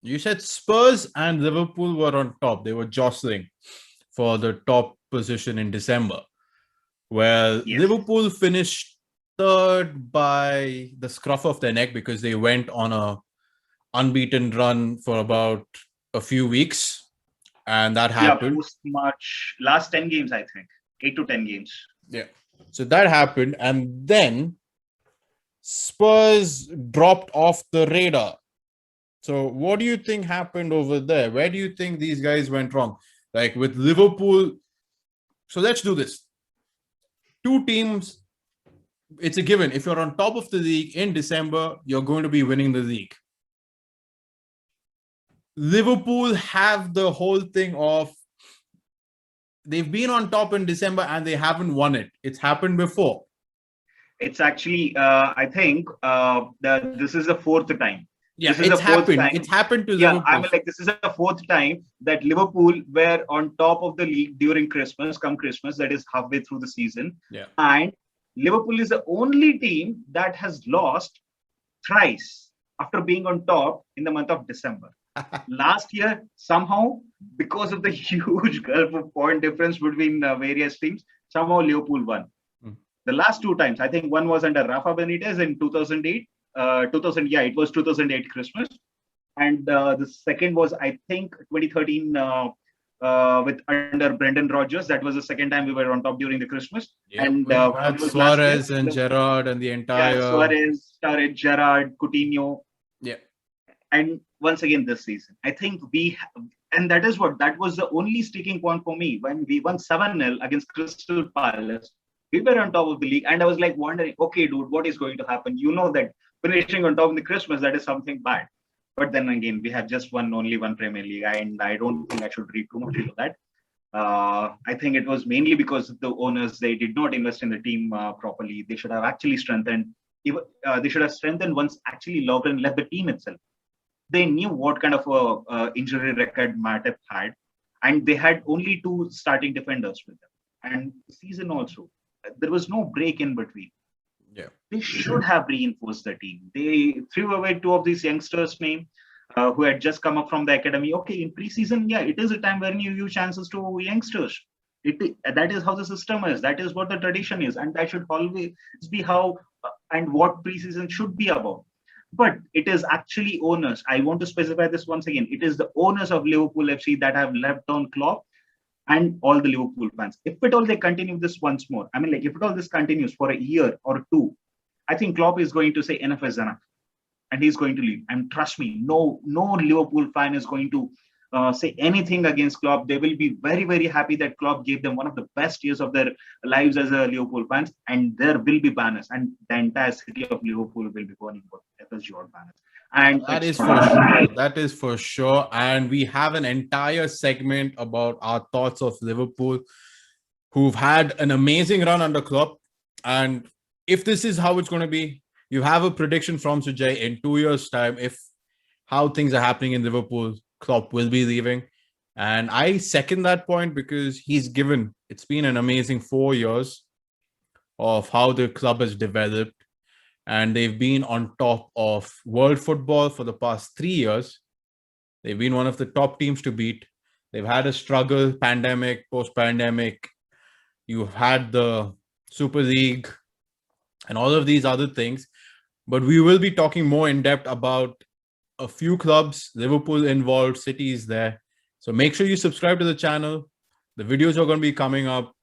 You said Spurs and Liverpool were on top. They were jostling for the top position in December. Well, Yes. Liverpool finished third by the scruff of their neck because they went on a unbeaten run for about a few weeks, and that Yeah, happened. post March, last 10 games, I think. 8 to 10 games. Yeah. So that happened, and then Spurs dropped off the radar. So what do you think happened over there? Where do you think these guys went wrong? Like with Liverpool. So let's do this. Two teams, it's a given. If you're on top of the league in December, you're going to be winning the league. Liverpool have the whole thing of they've been on top in December and they haven't won it. It's happened before. It's actually, I think, this is the fourth time. Yeah, this is the it's fourth happened. time. It's happened to Yeah, Liverpool. I mean, like, this is the fourth time that Liverpool were on top of the league during Christmas, come Christmas, that is halfway through the season. Yeah. And Liverpool is the only team that has lost thrice after being on top in the month of December. Last year, somehow, because of the huge gulf of point difference between various teams, somehow Liverpool won. The last two times, I think one was under Rafa Benitez in 2008. It was 2008 Christmas. And the second was, I think, 2013 with under Brendan Rodgers. That was the second time we were on top during the Christmas. Yeah, And we had Suarez and Gerrard and the entire... Yeah, Suarez, Gerrard, Coutinho. Yeah. And once again this season, I think and that was the only sticking point for me when we won 7-0 against Crystal Palace. We were on top of the league, and I was like wondering, okay, dude, what is going to happen? You know that finishing on top in the Christmas, that is something bad. But then again, we have just won only one Premier League, and I don't think I should read too much into that. I think it was mainly because the owners, they did not invest in the team properly. They should have actually strengthened. They should have strengthened once actually Lovren left the team itself. They knew what kind of a injury record Matip had, and they had only two starting defenders with them. And season also, there was no break in between. Yeah, they should have reinforced the team. They threw away two of these youngsters' name who had just come up from the academy. Okay, in preseason, yeah, it is a time when you give chances to youngsters. That is how the system is. That is what the tradition is, and that should always be how and what preseason should be about. But it is actually owners. I want to specify this once again. It is the owners of Liverpool FC that have left on Klopp and all the Liverpool fans. If at all they continue this once more, I mean, like, if at all this continues for a year or two, I think Klopp is going to say enough is enough, and he's going to leave. And trust me, no Liverpool fan is going to say anything against Klopp. They will be very, very happy that Klopp gave them one of the best years of their lives as a Liverpool fans, and there will be banners, and the entire city of Liverpool will be burning for FSG banners. And that is for sure. That is for sure. And we have an entire segment about our thoughts of Liverpool, who've had an amazing run under Klopp. And if this is how it's going to be, you have a prediction from Sujay in 2 years' time. If how things are happening in Liverpool, Klopp will be leaving. And I second that point because it's been an amazing 4 years of how the club has developed. And they've been on top of world football for the past 3 years. They've been one of the top teams to beat. They've had a struggle, pandemic, post-pandemic. You've had the Super League and all of these other things. But we will be talking more in depth about a few clubs, Liverpool involved, City is there. So make sure you subscribe to the channel. The videos are going to be coming up.